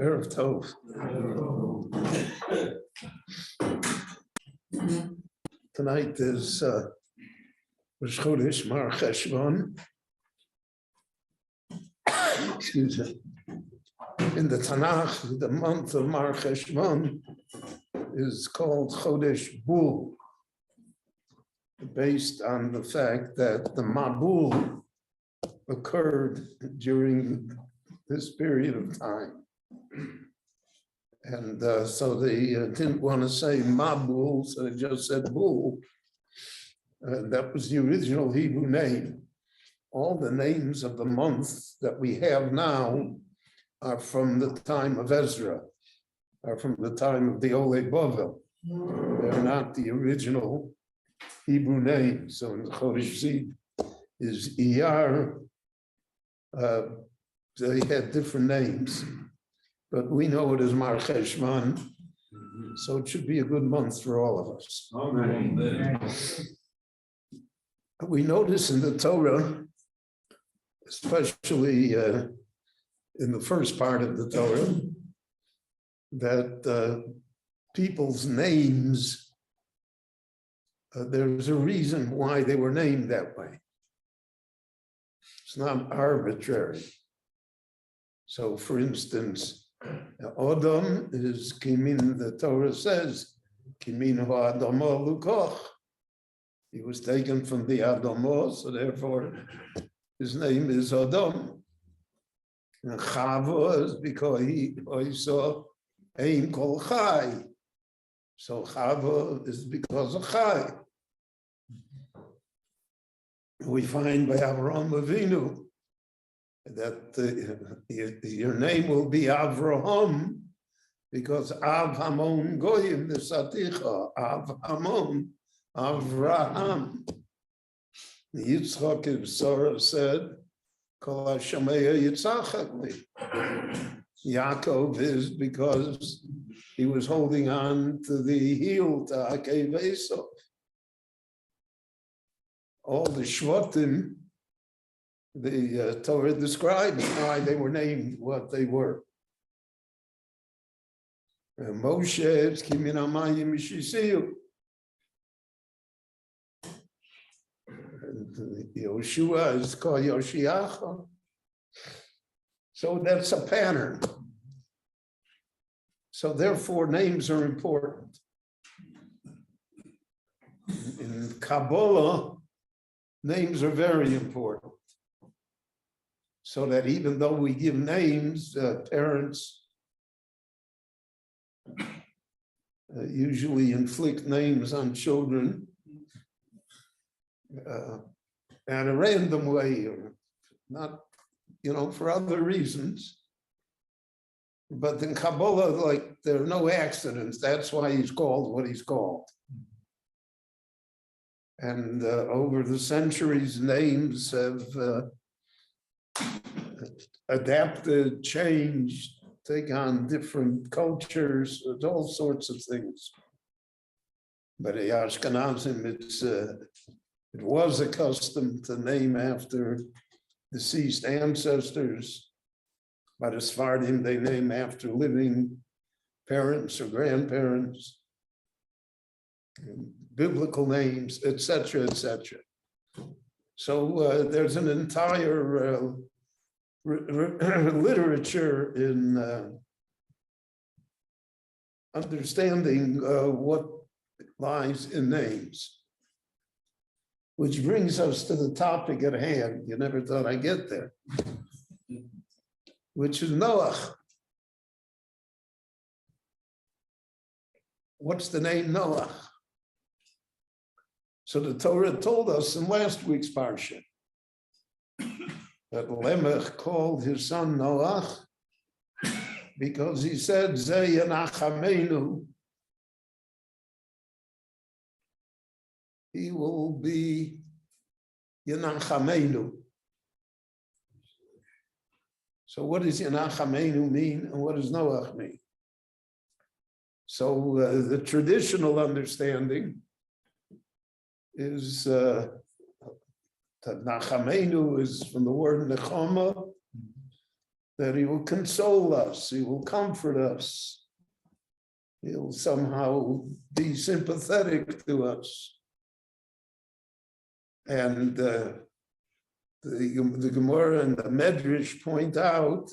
Erev Tov. Tonight is Rosh Chodesh Mar Cheshvan. Excuse me. In the Tanakh, the month of Mar Cheshvan is called Chodesh Bul, based on the fact that the Mabul occurred during this period of time. And so they didn't want to say Mabul, so they just said Bul. That was the original Hebrew name. All the names of the months that we have now are from the time of Ezra, are from the time of the Ole Bavel. They're not the original Hebrew names. So in the Chodesh Seed is Iyar. They had different names, but we know it as Mar Cheshvan, so it should be a good month for all of us. Amen. We notice in the Torah, especially in the first part of the Torah, that people's names, there's a reason why they were named that way. It's not arbitrary. So, for instance, Adam is Kimin, the Torah says, Kimin ha'adamo lukoch. He was taken from the Adamo, so therefore his name is Adam. And Chava is because he saw Ein Kol Chai. So Chava is because of Chai. We find by Avraham Avinu that your name will be Avraham because Av Hamon Goyim the Saticha, Av Hamon, Avraham. Yitzchak Ibsara said, Kol Hashemeya Yitzchakli. Yaakov is because he was holding on to the heel to Akev Esau. All the Shvatim, the Torah describes why they were named what they were. Moshe is Kimin Hamayim Shisiyu. Yoshua is called Yoshiacha. So that's a pattern. So therefore, names are important. In Kabbalah, names are very important. So that even though we give names, parents usually inflict names on children in a random way, or not, for other reasons. But in Kabbalah, like, there are no accidents. That's why he's called what he's called. And over the centuries, names have adapted, changed, take on different cultures, all sorts of things. But at Ashkenazim, it was a custom to name after deceased ancestors. By the Sephardim, they name after living parents or grandparents, biblical names, etc., etc. So there's an entire literature in understanding what lies in names. Which brings us to the topic at hand. You never thought I'd get there. Which is Noach. What's the name Noach? So the Torah told us in last week's parsha that Lamech called his son Noach because he said, Zeh Yanachamenu, he will be Yanachamenu. So what does Yanachamenu mean and what does Noach mean? So the traditional understanding is that Nachamenu is from the word Nechama, that he will console us, he will comfort us, he'll somehow be sympathetic to us. And the Gemara and the Medrash point out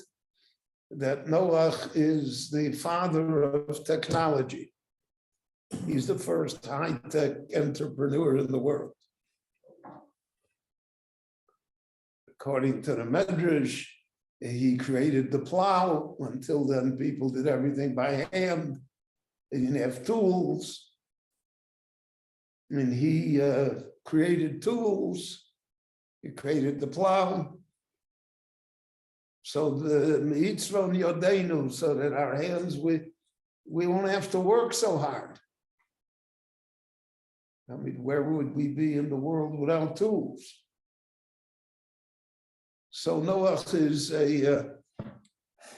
that Noach is the father of technology. He's the first high-tech entrepreneur in the world. According to the Medrash, he created the plow. Until then, people did everything by hand. They didn't have tools. And he created tools. He created the plow. So the mitzvah yodenu, so that our hands, we won't have to work so hard. I mean, where would we be in the world without tools? So Noach is a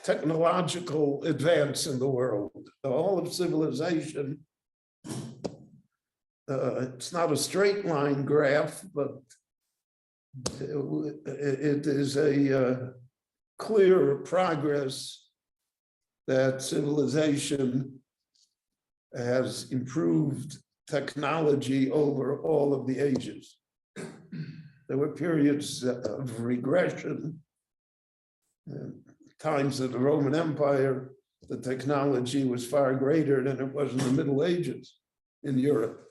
technological advance in the world. The whole of civilization, it's not a straight line graph, but it is a clear progress that civilization has improved technology over all of the ages. There were periods of regression. Times of the Roman Empire, the technology was far greater than it was in the Middle Ages in Europe.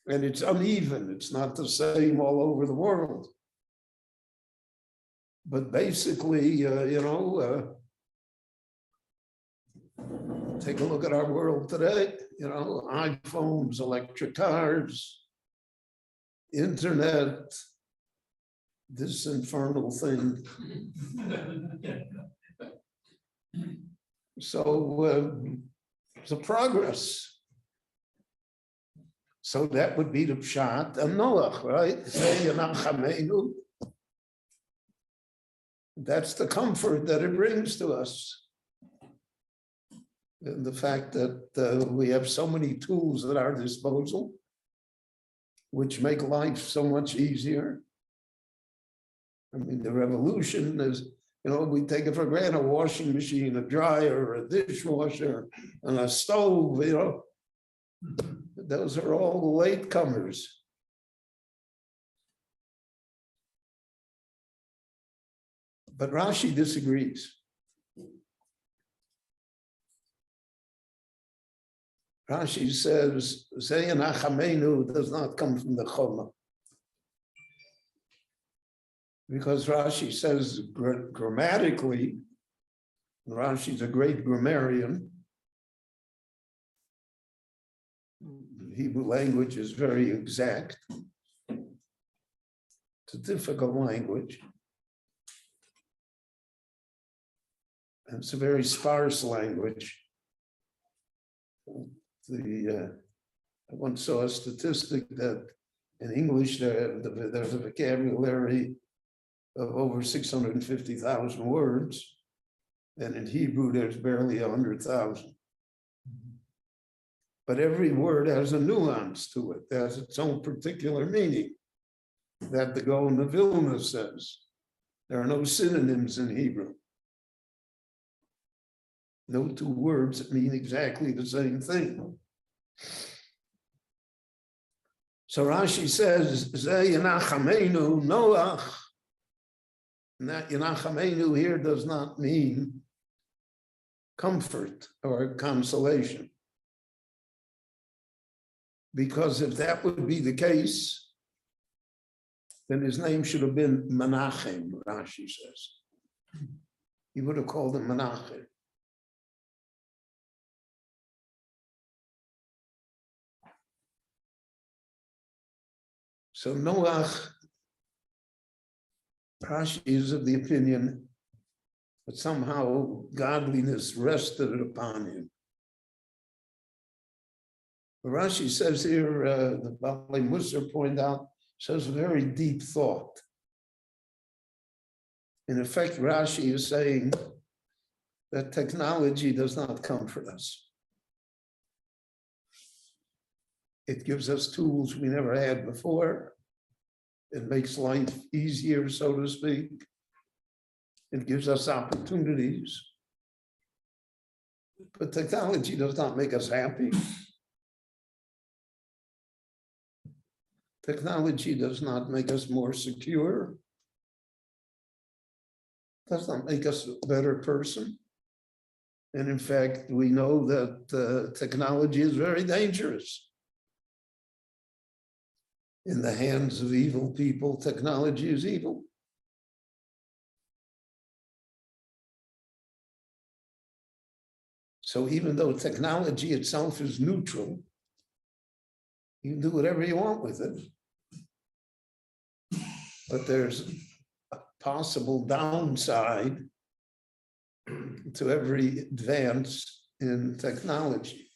And it's uneven, it's not the same all over the world. But basically, take a look at our world today, iPhones, electric cars, internet, this infernal thing. So it's a progress. So that would be the pshat and Noach, right? That's the comfort that it brings to us. And the fact that we have so many tools at our disposal, which make life so much easier. I mean, the revolution is, we take it for granted, a washing machine, a dryer, a dishwasher, and a stove, those are all latecomers. But Rashi disagrees. Rashi says, Zeyan Achamenu does not come from the Choma. Because Rashi says grammatically, Rashi's a great grammarian. The Hebrew language is very exact. It's a difficult language. And it's a very sparse language. I once saw a statistic that in English there's a vocabulary of over 650,000 words, and in Hebrew there's barely 100,000. But every word has a nuance to it, it has its own particular meaning. That the Gaon of Vilna says. There are no synonyms in Hebrew. No two words that mean exactly the same thing. So Rashi says, Zeh Yanachamenu Noach. And that Yanachamenu here does not mean comfort or consolation. Because if that would be the case, then his name should have been Menachem, Rashi says. He would have called him Menachem. So Noach Rashi is of the opinion that somehow godliness rested upon him. Rashi says here, the Bali Musar pointed out, says very deep thought. In effect, Rashi is saying that technology does not comfort us. It gives us tools we never had before. It makes life easier, so to speak. It gives us opportunities. But technology does not make us happy. Technology does not make us more secure. Does not make us a better person. And in fact, we know that technology is very dangerous. In the hands of evil people, technology is evil. So even though technology itself is neutral, you can do whatever you want with it. But there's a possible downside to every advance in technology.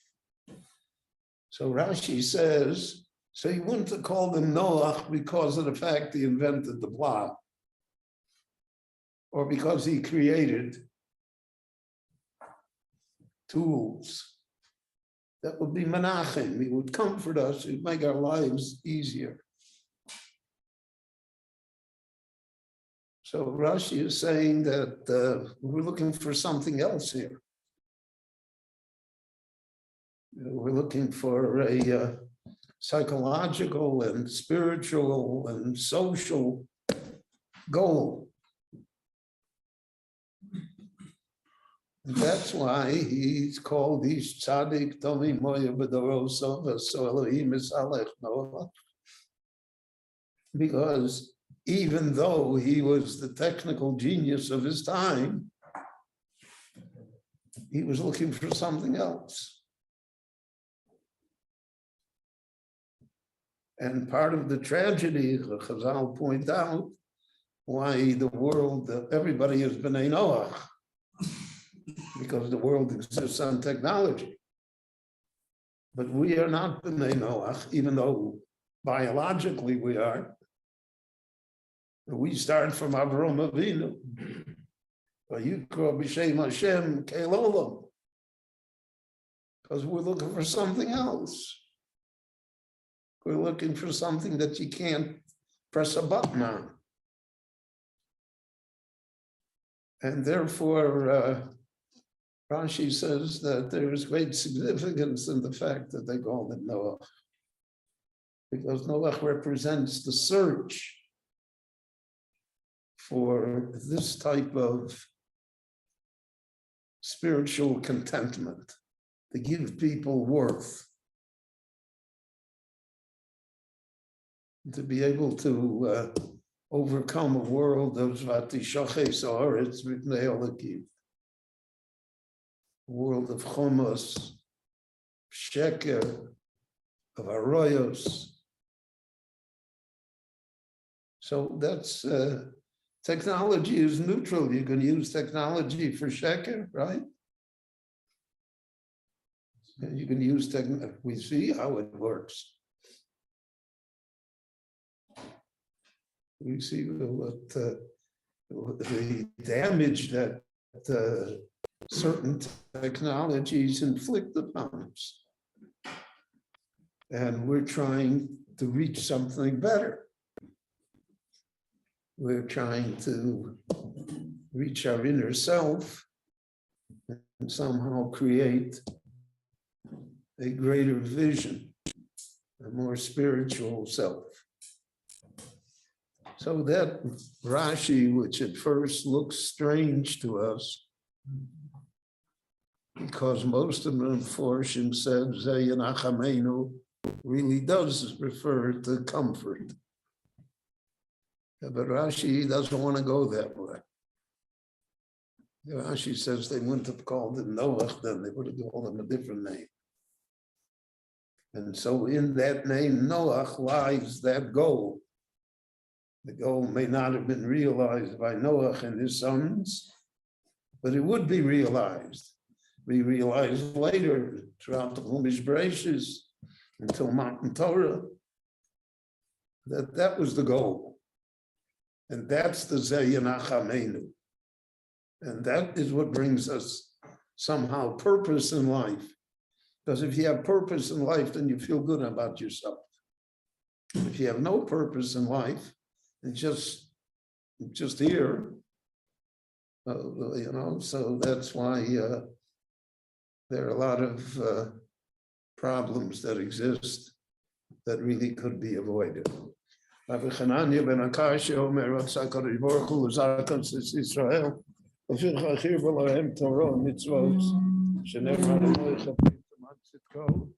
So Rashi says, so you wouldn't have called him Noach because of the fact he invented the plow, or because he created tools that would be menachem. He would comfort us, he'd make our lives easier. So Rashi is saying that we're looking for something else here. We're looking for a psychological and spiritual and social goal. And that's why he's called Ish Tzadik Tomi Moya B'Doroso V'So Elohim Misalech Noah. Because even though he was the technical genius of his time, he was looking for something else. And part of the tragedy, Chazal point out, why the world, everybody is B'nai Noach, because the world exists on technology. But we are not B'nai Noach, even though biologically we are. We start from Avram Avinu. Vayikra b'shem Hashem ke'olam. Because we're looking for something else. We're looking for something that you can't press a button on. And therefore, Rashi says that there is great significance in the fact that they call it Noah. Because Noah represents the search for this type of spiritual contentment, to give people worth, to be able to overcome a world of Vatishaches Haaretz Mipnei Elokim, a world of Chomos, Sheker, of Arroyos. So that's technology is neutral. You can use technology for sheker, right? And you can use technology. We see how it works. We see what the damage that certain technologies inflict upon us. And we're trying to reach something better. We're trying to reach our inner self and somehow create a greater vision, a more spiritual self. So that Rashi, which at first looks strange to us, because most of the Meforshim said Zayinachamenu really does refer to comfort. But Rashi doesn't want to go that way. Rashi says they wouldn't have called it Noach, then they would have called him a different name. And so in that name, Noach, lies that goal The goal may not have been realized by Noah and his sons, but it would be realized. We realized later throughout the Chumash Bereshis until Matan Torah that that was the goal. And that's the Zeyanach Hameinu. And that is what brings us somehow purpose in life. Because if you have purpose in life, then you feel good about yourself. If you have no purpose in life, and just here, so that's why there are a lot of problems that exist that really could be avoided. Rabbi Chananya ben Akashia Omer Ratzah Kadosh Baruch Hu L'zar Knesset Yisrael L'fir Chachir B'Lahem Torah Mitzvos Shenemar Aleichem Tzidko